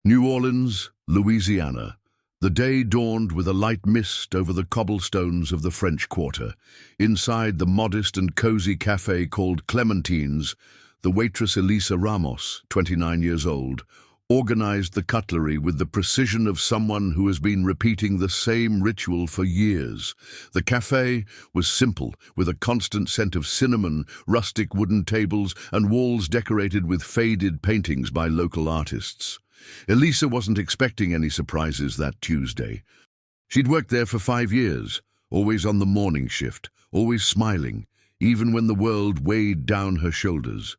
New Orleans, Louisiana. The day dawned with a light mist over the cobblestones of the French Quarter. Inside the modest and cozy cafe called Clementine's, the waitress Elisa Ramos, 29 years old, organized the cutlery with the precision of someone who has been repeating the same ritual for years. The cafe was simple, with a constant scent of cinnamon, rustic wooden tables, and walls decorated with faded paintings by local artists. Elisa wasn't expecting any surprises that Tuesday. She'd worked there for 5 years, always on the morning shift, always smiling, even when the world weighed down her shoulders.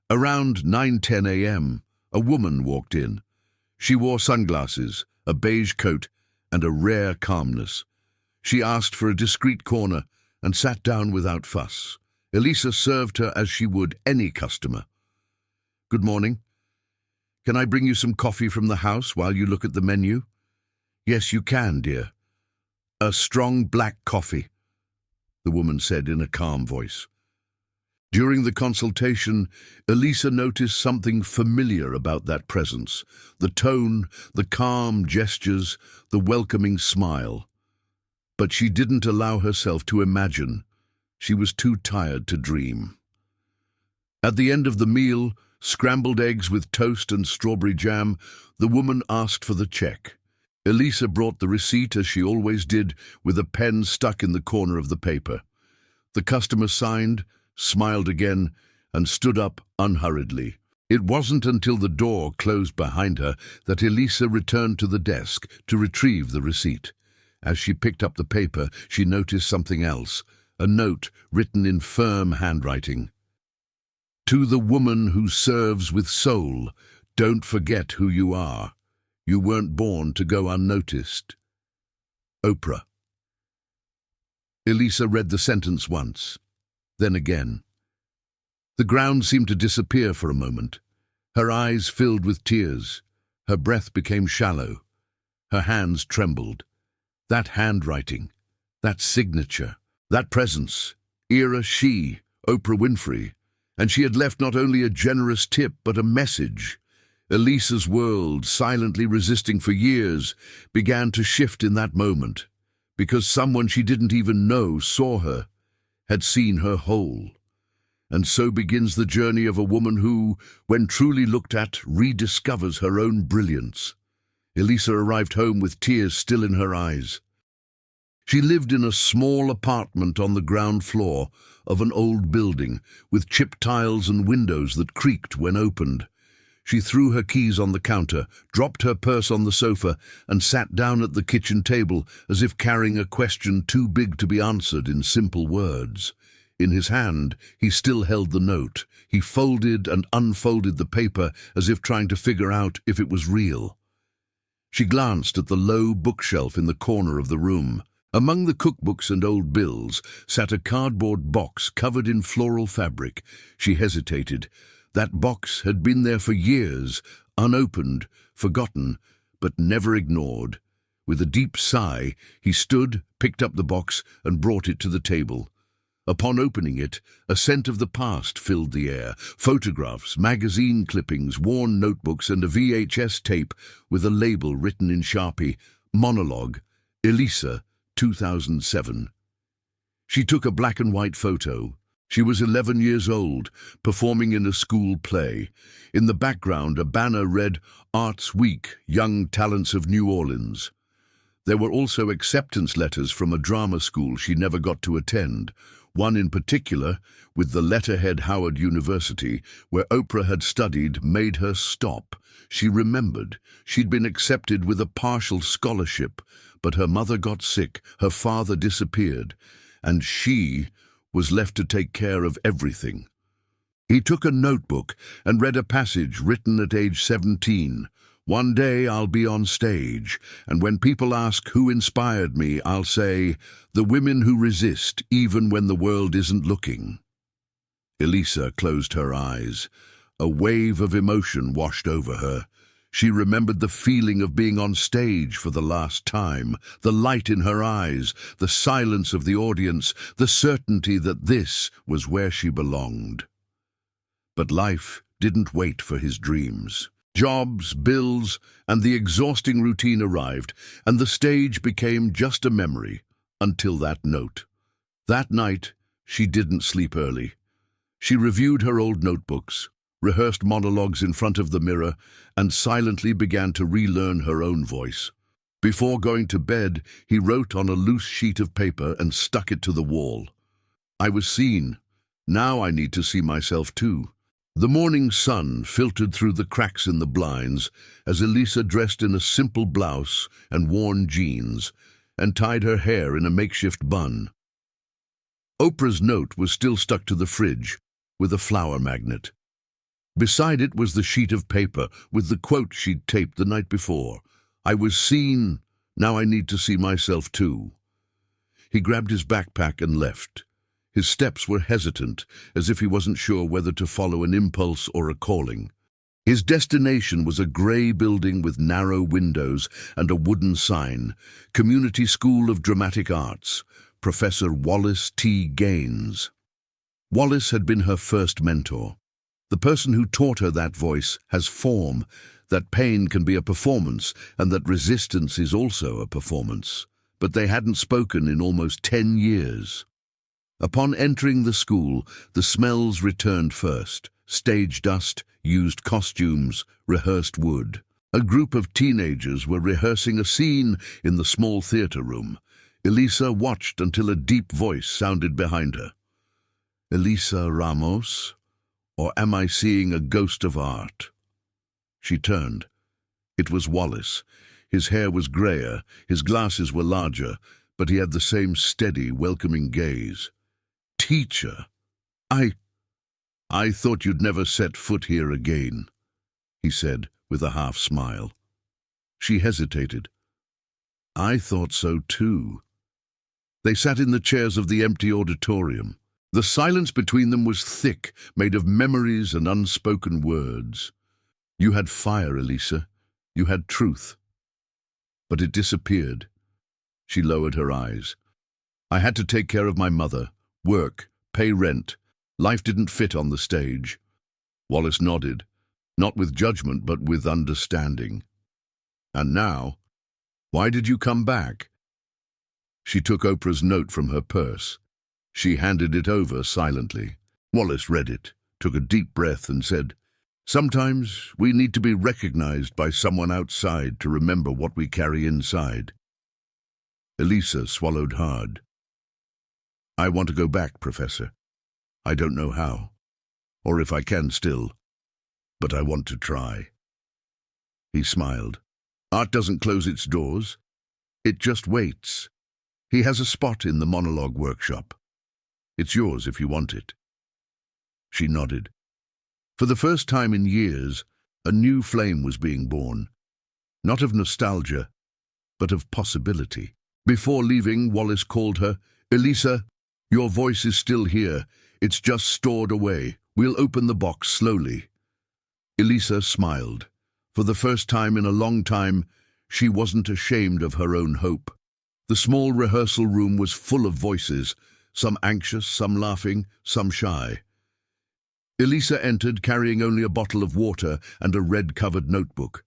Around 9:10 a.m., a woman walked in. She wore sunglasses, a beige coat, and a rare calmness. She asked for a discreet corner and sat down without fuss. Elisa served her as she would any customer. "Good morning. Can I bring you some coffee from the house while you look at the menu?" "Yes, you can, dear. A strong black coffee," the woman said in a calm voice. During the consultation, Elisa noticed something familiar about that presence, the tone, the calm gestures, the welcoming smile. But she didn't allow herself to imagine. She was too tired to dream. At the end of the meal, scrambled eggs with toast and strawberry jam, the woman asked for the check. Elisa brought the receipt as she always did, with a pen stuck in the corner of the paper. The customer signed, smiled again, and stood up unhurriedly. It wasn't until the door closed behind her that Elisa returned to the desk to retrieve the receipt. As she picked up the paper, she noticed something else, a note written in firm handwriting. "To the woman who serves with soul, don't forget who you are. You weren't born to go unnoticed. Oprah." Elisa read the sentence once, then again. The ground seemed to disappear for a moment. Her eyes filled with tears. Her breath became shallow. Her hands trembled. That handwriting, that signature, that presence, era she, Oprah Winfrey. And she had left not only a generous tip, but a message. Elisa's world, silently resisting for years, began to shift in that moment, because someone she didn't even know saw her, had seen her whole. And so begins the journey of a woman who, when truly looked at, rediscovers her own brilliance. Elisa arrived home with tears still in her eyes. She lived in a small apartment on the ground floor of an old building, with chipped tiles and windows that creaked when opened. She threw her keys on the counter, dropped her purse on the sofa, and sat down at the kitchen table as if carrying a question too big to be answered in simple words. In his hand, he still held the note. He folded and unfolded the paper as if trying to figure out if it was real. She glanced at the low bookshelf in the corner of the room. Among the cookbooks and old bills sat a cardboard box covered in floral fabric. She hesitated. That box had been there for years, unopened, forgotten, but never ignored. With a deep sigh, he stood, picked up the box, and brought it to the table. Upon opening it, a scent of the past filled the air. Photographs, magazine clippings, worn notebooks, and a VHS tape with a label written in Sharpie, "Monologue, Elisa, 2007. She took a black and white photo. She was 11 years old, performing in a school play. In the background, a banner read, "Arts Week, Young Talents of New Orleans." There were also acceptance letters from a drama school she never got to attend. One in particular, with the letterhead Howard University, where Oprah had studied, made her stop. She remembered. She'd been accepted with a partial scholarship, but her mother got sick, her father disappeared, and she was left to take care of everything. He took a notebook and read a passage written at age 17. "One day I'll be on stage, and when people ask who inspired me, I'll say, the women who resist even when the world isn't looking." Elisa closed her eyes. A wave of emotion washed over her. She remembered the feeling of being on stage for the last time, the light in her eyes, the silence of the audience, the certainty that this was where she belonged. But life didn't wait for his dreams. Jobs, bills, and the exhausting routine arrived, and the stage became just a memory, until that note. That night, she didn't sleep early. She reviewed her old notebooks, rehearsed monologues in front of the mirror, and silently began to relearn her own voice. Before going to bed, he wrote on a loose sheet of paper and stuck it to the wall. I was seen. Now I need to see myself too. The morning sun filtered through the cracks in the blinds as Elisa dressed in a simple blouse and worn jeans and tied her hair in a makeshift bun. Oprah's note was still stuck to the fridge with a flower magnet. Beside it was the sheet of paper with the quote she'd taped the night before. I was seen, now I need to see myself too. He grabbed his backpack and left. His steps were hesitant, as if he wasn't sure whether to follow an impulse or a calling. His destination was a grey building with narrow windows and a wooden sign, Community School of Dramatic Arts, Professor Wallace T. Gaines. Wallace had been her first mentor. The person who taught her that voice has form, that pain can be a performance, and that resistance is also a performance. But they hadn't spoken in almost 10 years. Upon entering the school, the smells returned first. Stage dust, used costumes, rehearsed wood. A group of teenagers were rehearsing a scene in the small theater room. Elisa watched until a deep voice sounded behind her. Elisa Ramos? Or am I seeing a ghost of art? She turned. It was Wallace. His hair was grayer, his glasses were larger, but he had the same steady, welcoming gaze. Teacher, I thought you'd never set foot here again, he said with a half smile. She hesitated. I thought so too. They sat in the chairs of the empty auditorium. The silence between them was thick, made of memories and unspoken words. You had fire, Elisa. You had truth. But it disappeared. She lowered her eyes. I had to take care of my mother, work, pay rent. Life didn't fit on the stage. Wallace nodded, not with judgment but with understanding. And now, why did you come back? She took Oprah's note from her purse. She handed it over silently. Wallace read it, took a deep breath and said, Sometimes we need to be recognized by someone outside to remember what we carry inside. Elisa swallowed hard. I want to go back, Professor. I don't know how, or if I can still, but I want to try. He smiled. Art doesn't close its doors. It just waits. He has a spot in the monologue workshop. It's yours if you want it. She nodded. For the first time in years, a new flame was being born. Not of nostalgia, but of possibility. Before leaving, Wallace called her, Elisa, your voice is still here. It's just stored away. We'll open the box slowly. Elisa smiled. For the first time in a long time, she wasn't ashamed of her own hope. The small rehearsal room was full of voices, some anxious, some laughing, some shy. Elisa entered carrying only a bottle of water and a red-covered notebook.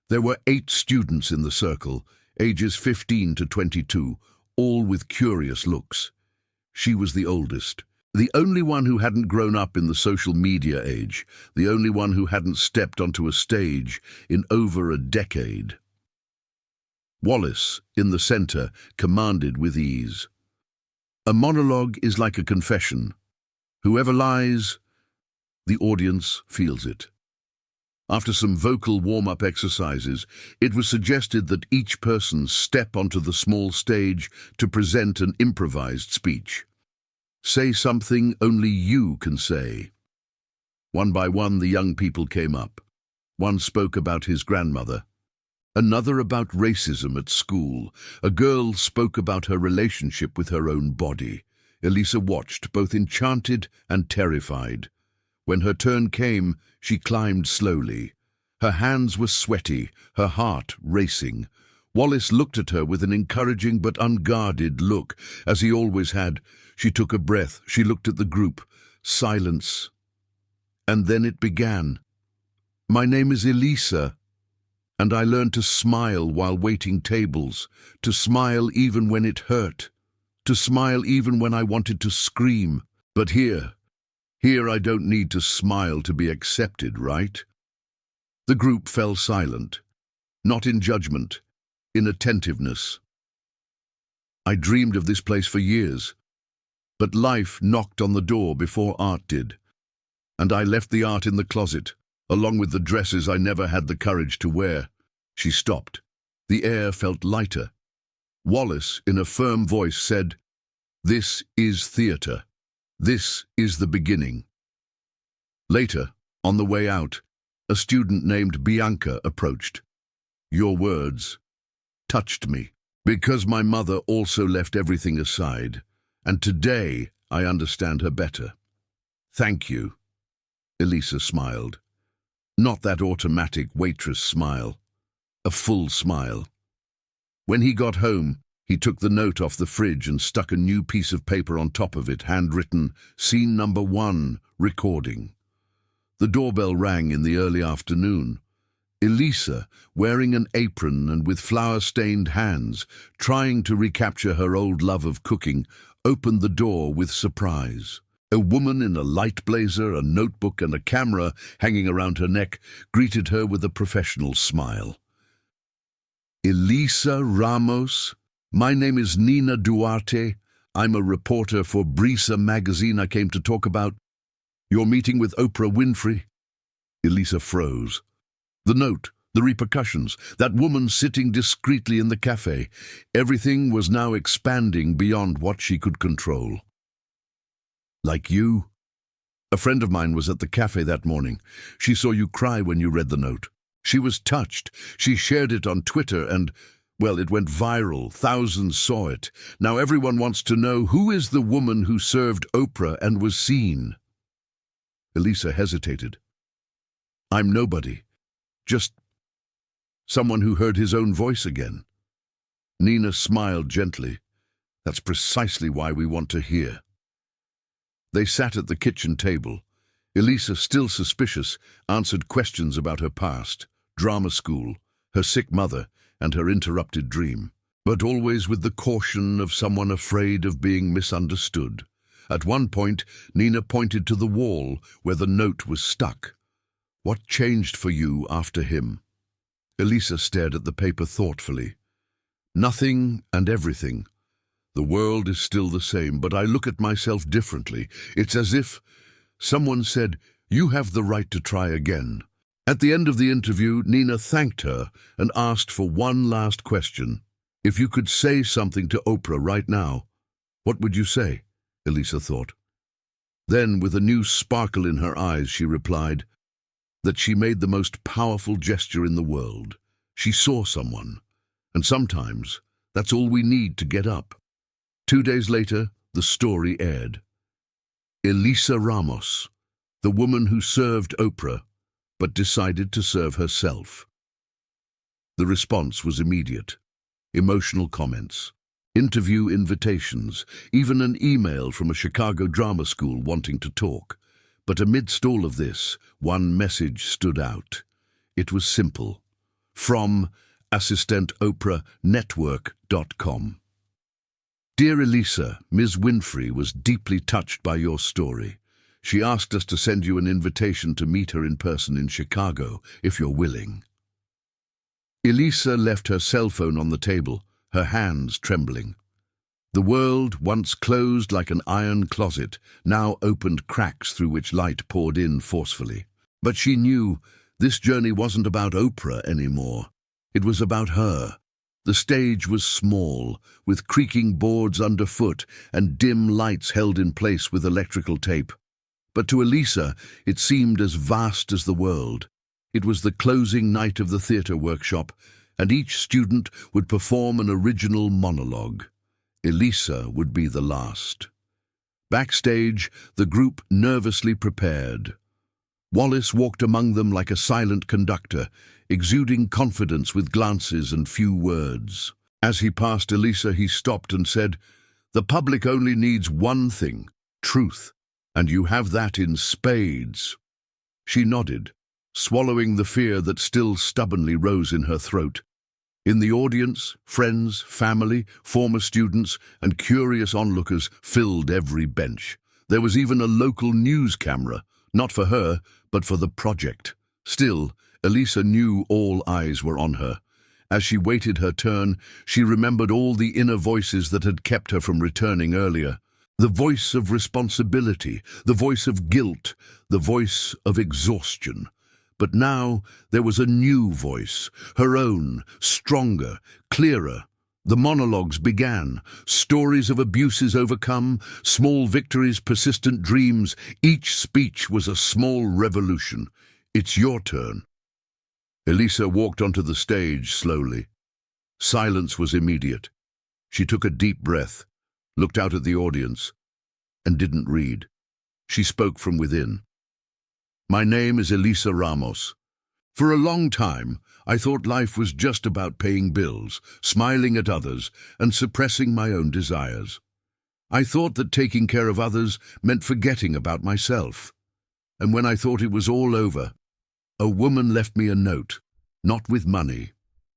There were 8 students in the circle, ages 15 to 22, all with curious looks. She was the oldest, the only one who hadn't grown up in the social media age, the only one who hadn't stepped onto a stage in over a decade. Wallace, in the center, commanded with ease. A monologue is like a confession. Whoever lies, the audience feels it. After some vocal warm-up exercises, it was suggested that each person step onto the small stage to present an improvised speech. Say something only you can say. One by one, the young people came up. One spoke about his grandmother. Another about racism at school. A girl spoke about her relationship with her own body. Elisa watched, both enchanted and terrified. When her turn came, she climbed slowly. Her hands were sweaty, her heart racing. Wallace looked at her with an encouraging but unguarded look, as he always had. She took a breath, she looked at the group. Silence. And then it began. My name is Elisa, and I learned to smile while waiting tables, to smile even when it hurt, to smile even when I wanted to scream. But here I don't need to smile to be accepted, right? The group fell silent, not in judgment, in attentiveness. I dreamed of this place for years, but life knocked on the door before art did, and I left the art in the closet, along with the dresses I never had the courage to wear. She stopped. The air felt lighter. Wallace, in a firm voice, said, "This is theatre. This is the beginning." Later, on the way out, a student named Bianca approached. "Your words touched me, because my mother also left everything aside, and today I understand her better." "Thank you," Elisa smiled. Not that automatic waitress smile, a full smile. When he got home, he took the note off the fridge and stuck a new piece of paper on top of it, handwritten, "Scene number 1, recording." The doorbell rang in the early afternoon. Elisa, wearing an apron and with flour-stained hands, trying to recapture her old love of cooking, opened the door with surprise. A woman in a light blazer, a notebook and a camera hanging around her neck greeted her with a professional smile. "Elisa Ramos? My name is Nina Duarte. I'm a reporter for Brisa magazine. I came to talk about your meeting with Oprah Winfrey." Elisa froze. The note, the repercussions, that woman sitting discreetly in the cafe. Everything was now expanding beyond what she could control. "Like you? A friend of mine was at the cafe that morning. She saw you cry when you read the note. She was touched. She shared it on Twitter and, well, it went viral. Thousands saw it. Now everyone wants to know, who is the woman who served Oprah and was seen?" Elisa hesitated. "I'm nobody. Just someone who heard his own voice again." Nina smiled gently. "That's precisely why we want to hear." They sat at the kitchen table. Elisa, still suspicious, answered questions about her past, drama school, her sick mother, and her interrupted dream, but always with the caution of someone afraid of being misunderstood. At one point, Nina pointed to the wall where the note was stuck. "What changed for you after him?" Elisa stared at the paper thoughtfully. "Nothing and everything. The world is still the same, but I look at myself differently. It's as if someone said, 'You have the right to try again.'" At the end of the interview, Nina thanked her and asked for one last question. "If you could say something to Oprah right now, what would you say?" Elisa thought. Then, with a new sparkle in her eyes, she replied that she made the most powerful gesture in the world. She saw someone, and sometimes that's all we need to get up. 2 days later, the story aired. Elisa Ramos, the woman who served Oprah, but decided to serve herself. The response was immediate. Emotional comments, interview invitations, even an email from a Chicago drama school wanting to talk. But amidst all of this, one message stood out. It was simple. From AssistantOprahNetwork.com. "Dear Elisa, Ms. Winfrey was deeply touched by your story. She asked us to send you an invitation to meet her in person in Chicago, if you're willing." Elisa left her cell phone on the table, her hands trembling. The world, once closed like an iron closet, now opened cracks through which light poured in forcefully. But she knew this journey wasn't about Oprah anymore. It was about her. The stage was small, with creaking boards underfoot and dim lights held in place with electrical tape. But to Elisa, it seemed as vast as the world. It was the closing night of the theatre workshop, and each student would perform an original monologue. Elisa would be the last. Backstage, the group nervously prepared. Wallace walked among them like a silent conductor, exuding confidence with glances and few words. As he passed Elisa, he stopped and said, "The public only needs one thing, truth, and you have that in spades." She nodded, swallowing the fear that still stubbornly rose in her throat. In the audience, friends, family, former students, and curious onlookers filled every bench. There was even a local news camera, not for her, but for the project. Still, Elisa knew all eyes were on her. As she waited her turn, she remembered all the inner voices that had kept her from returning earlier. The voice of responsibility, the voice of guilt, the voice of exhaustion. But now there was a new voice, her own, stronger, clearer. The monologues began, stories of abuses overcome, small victories, persistent dreams. Each speech was a small revolution. It's your turn. Elisa walked onto the stage slowly. Silence was immediate. She took a deep breath, looked out at the audience, and didn't read. She spoke from within. My name is Elisa Ramos. For a long time, I thought life was just about paying bills, smiling at others, and suppressing my own desires. I thought that taking care of others meant forgetting about myself. And when I thought it was all over, a woman left me a note, not with money,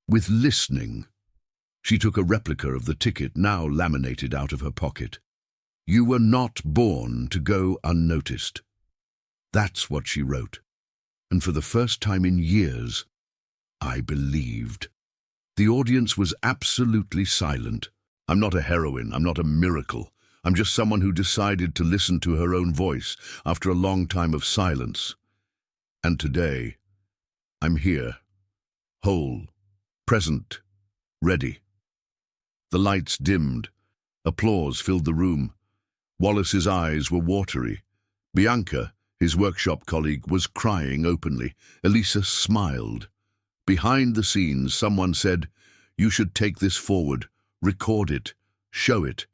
with listening. She took a replica of the ticket, now laminated, out of her pocket. You were not born to go unnoticed. That's what she wrote. And for the first time in years, I believed. The audience was absolutely silent. I'm not a heroine, I'm not a miracle. I'm just someone who decided to listen to her own voice after a long time of silence. And today, I'm here, whole, present, ready. The lights dimmed. Applause filled the room. Wallace's eyes were watery. Bianca, his workshop colleague, was crying openly. Elisa smiled. Behind the scenes, someone said, "You should take this forward, record it, show it.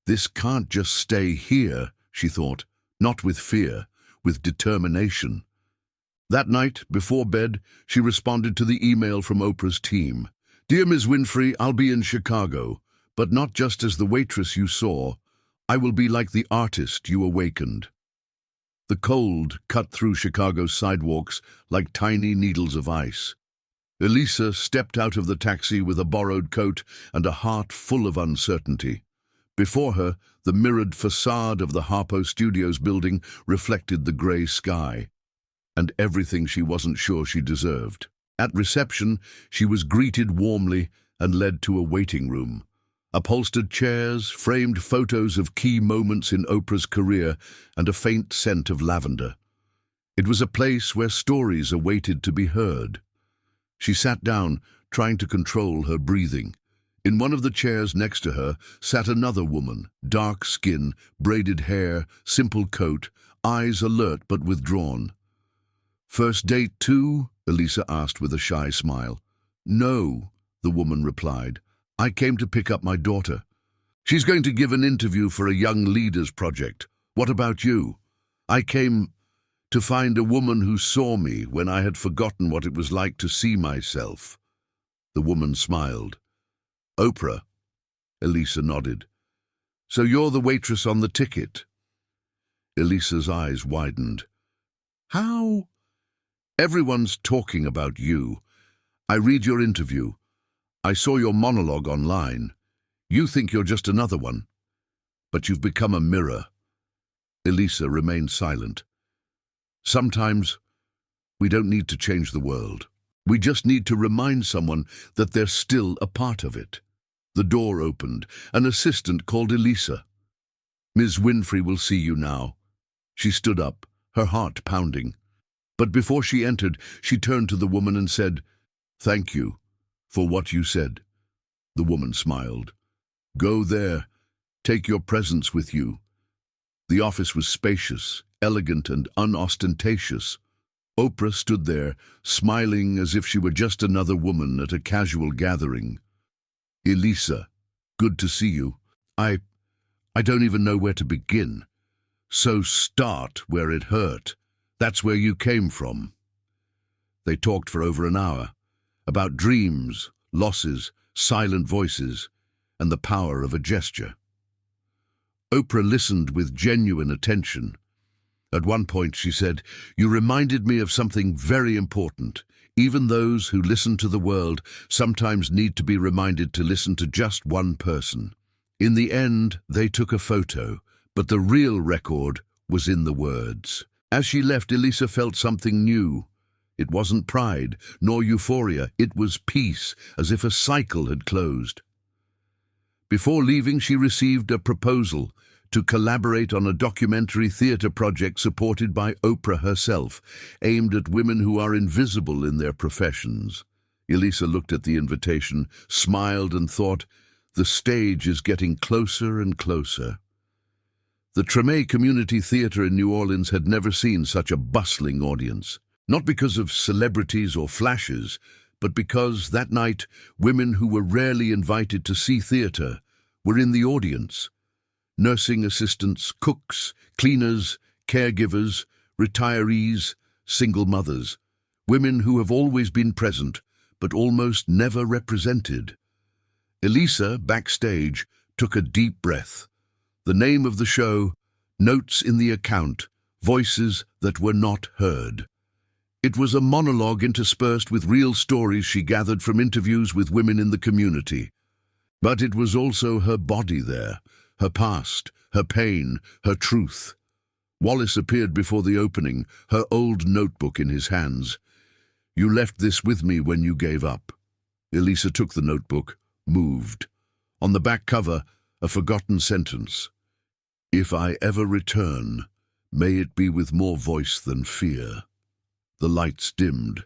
This can't just stay here," she thought, not with fear, with determination. That night, before bed, she responded to the email from Oprah's team. Dear Ms. Winfrey, I'll be in Chicago, but not just as the waitress you saw. I will be like the artist you awakened. The cold cut through Chicago's sidewalks like tiny needles of ice. Elisa stepped out of the taxi with a borrowed coat and a heart full of uncertainty. Before her, the mirrored facade of the Harpo Studios building reflected the grey sky, and everything she wasn't sure she deserved. At reception, she was greeted warmly and led to a waiting room. Upholstered chairs, framed photos of key moments in Oprah's career, and a faint scent of lavender. It was a place where stories awaited to be heard. She sat down, trying to control her breathing. In one of the chairs next to her sat another woman, dark skin, braided hair, simple coat, eyes alert but withdrawn. First date too? Elisa asked with a shy smile. No, the woman replied. I came to pick up my daughter. She's going to give an interview for a young leaders project. What about you? I came to find a woman who saw me when I had forgotten what it was like to see myself. The woman smiled. Oprah? Elisa nodded. So you're the waitress on the ticket? Elisa's eyes widened. How? Everyone's talking about you. I read your interview. I saw your monologue online. You think you're just another one, but you've become a mirror. Elisa remained silent. Sometimes we don't need to change the world. We just need to remind someone that they're still a part of it. The door opened. An assistant called Elisa. Ms. Winfrey will see you now. She stood up, her heart pounding. But before she entered, she turned to the woman and said, Thank you for what you said. The woman smiled. Go there. Take your presence with you. The office was spacious, elegant, and unostentatious. Oprah stood there, smiling as if she were just another woman at a casual gathering. Elisa, good to see you. I don't even know where to begin. So start where it hurt. That's where you came from. They talked for over an hour, about dreams, losses, silent voices, and the power of a gesture. Oprah listened with genuine attention. At one point she said, "You reminded me of something very important. Even those who listen to the world sometimes need to be reminded to listen to just one person." In the end, they took a photo, but the real record was in the words. As she left, Elisa felt something new. It wasn't pride, nor euphoria. It was peace, as if a cycle had closed. Before leaving, she received a proposal to collaborate on a documentary theatre project supported by Oprah herself, aimed at women who are invisible in their professions. Elisa looked at the invitation, smiled and thought, the stage is getting closer and closer. The Treme Community Theatre in New Orleans had never seen such a bustling audience. Not because of celebrities or flashes, but because that night women who were rarely invited to see theatre were in the audience. Nursing assistants, cooks, cleaners, caregivers, retirees, single mothers, women who have always been present but almost never represented. Elisa, backstage, took a deep breath. The name of the show, Notes in the Account, Voices That Were Not Heard. It was a monologue interspersed with real stories she gathered from interviews with women in the community. But it was also her body there, her past, her pain, her truth. Wallace appeared before the opening, her old notebook in his hands. "You left this with me when you gave up." Elisa took the notebook, moved. On the back cover, a forgotten sentence. "If I ever return, may it be with more voice than fear." The lights dimmed.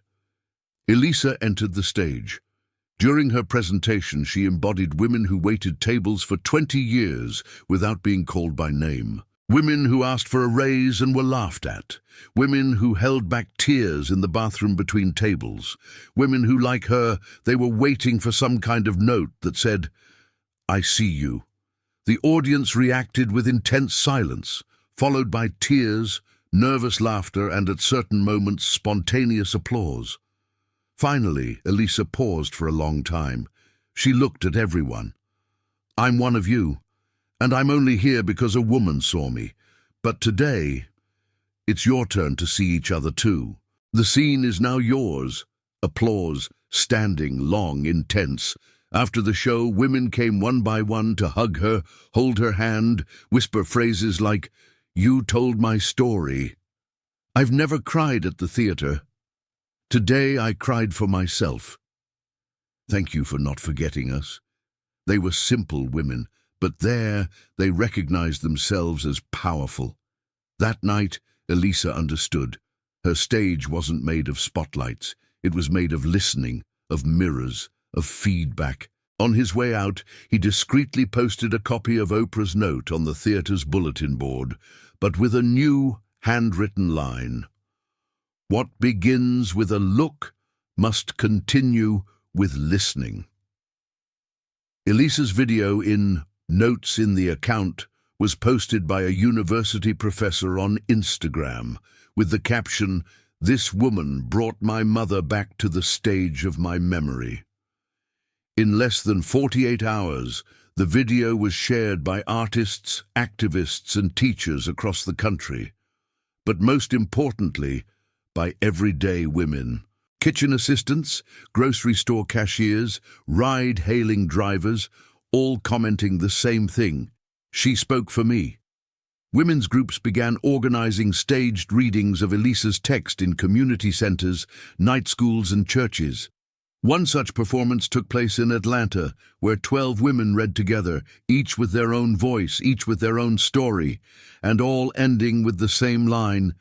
Elisa entered the stage. During her presentation, she embodied women who waited tables for 20 years without being called by name. Women who asked for a raise and were laughed at. Women who held back tears in the bathroom between tables. Women who, like her, they were waiting for some kind of note that said, "I see you." The audience reacted with intense silence, followed by tears, nervous laughter, and at certain moments, spontaneous applause. Finally, Elisa paused for a long time. She looked at everyone. "I'm one of you, and I'm only here because a woman saw me. But today, it's your turn to see each other too. The scene is now yours." Applause, standing, long, intense. After the show, women came one by one to hug her, hold her hand, whisper phrases like, "You told my story." "I've never cried at the theatre. Today I cried for myself." Thank you for not forgetting us. They were simple women, but there they recognized themselves as powerful. That night, Elisa understood. Her stage wasn't made of spotlights. It was made of listening, of mirrors, of feedback. On his way out, he discreetly posted a copy of Oprah's note on the theater's bulletin board, but with a new, handwritten line. "What begins with a look must continue with listening." Elisa's video in Notes in the Account was posted by a university professor on Instagram with the caption, "This woman brought my mother back to the stage of my memory." In less than 48 hours, the video was shared by artists, activists, and teachers across the country. But most importantly, by everyday women. Kitchen assistants, grocery store cashiers, ride-hailing drivers, all commenting the same thing. "She spoke for me." Women's groups began organizing staged readings of Elisa's text in community centers, night schools, and churches. One such performance took place in Atlanta, where 12 women read together, each with their own voice, each with their own story, and all ending with the same line,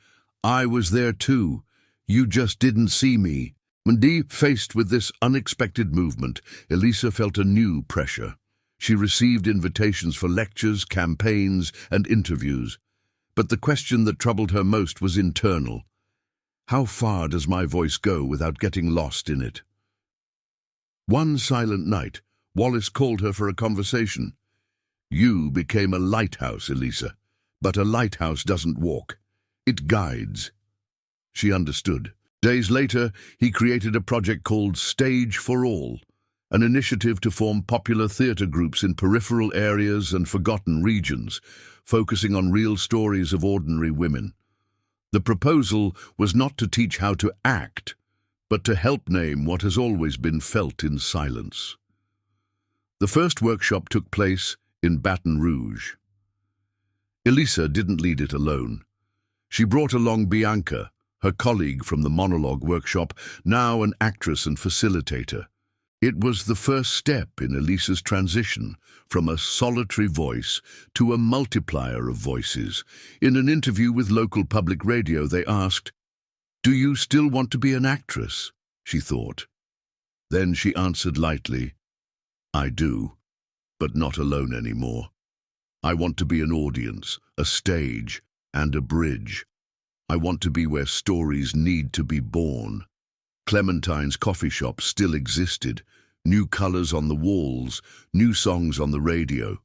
"I was there too. You just didn't see me." When faced with this unexpected movement, Elisa felt a new pressure. She received invitations for lectures, campaigns, and interviews. But the question that troubled her most was internal. How far does my voice go without getting lost in it? One silent night, Wallace called her for a conversation. "You became a lighthouse, Elisa, but a lighthouse doesn't walk. It guides." She understood. Days later, he created a project called Stage for All, an initiative to form popular theatre groups in peripheral areas and forgotten regions, focusing on real stories of ordinary women. The proposal was not to teach how to act, but to help name what has always been felt in silence. The first workshop took place in Baton Rouge. Elisa didn't lead it alone. She brought along Bianca, her colleague from the monologue workshop, now an actress and facilitator. It was the first step in Elisa's transition from a solitary voice to a multiplier of voices. In an interview with local public radio, they asked, "Do you still want to be an actress?" she thought. Then she answered lightly, "I do, but not alone anymore. I want to be an audience, a stage, and a bridge. I want to be where stories need to be born." Clementine's coffee shop still existed, new colors on the walls, new songs on the radio.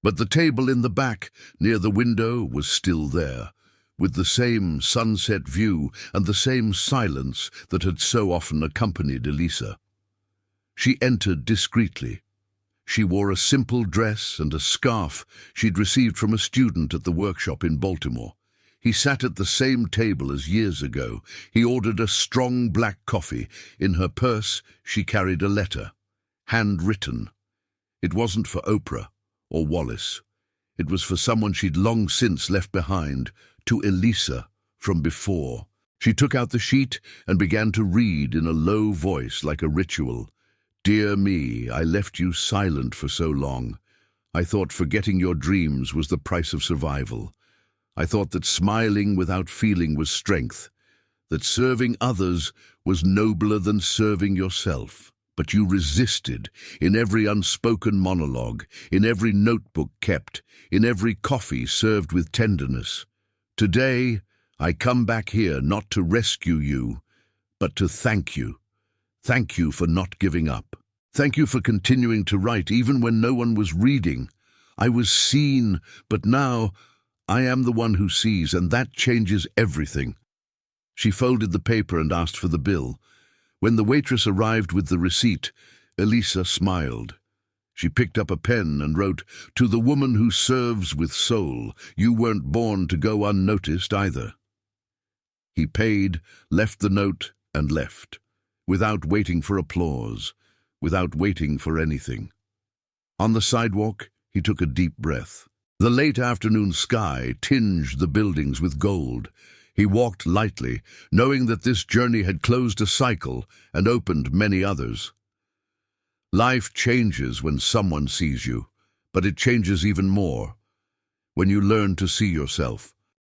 But the table in the back, near the window, was still there, with the same sunset view and the same silence that had so often accompanied Elisa. She entered discreetly. She wore a simple dress and a scarf she'd received from a student at the workshop in Baltimore. He sat at the same table as years ago. He ordered a strong black coffee. In her purse, she carried a letter, handwritten. It wasn't for Oprah or Wallace. It was for someone she'd long since left behind, to Elisa from before. She took out the sheet and began to read in a low voice like a ritual. "Dear me, I left you silent for so long. I thought forgetting your dreams was the price of survival. I thought that smiling without feeling was strength, that serving others was nobler than serving yourself. But you resisted in every unspoken monologue, in every notebook kept, in every coffee served with tenderness. Today, I come back here not to rescue you, but to thank you. Thank you for not giving up. Thank you for continuing to write even when no one was reading. I was seen, but now I am the one who sees, and that changes everything." She folded the paper and asked for the bill. When the waitress arrived with the receipt, Elisa smiled. She picked up a pen and wrote, "To the woman who serves with soul, you weren't born to go unnoticed either." He paid, left the note, and left, without waiting for applause, without waiting for anything. On the sidewalk, he took a deep breath. The late afternoon sky tinged the buildings with gold. He walked lightly, knowing that this journey had closed a cycle and opened many others. Life changes when someone sees you, but it changes even more when you learn to see yourself.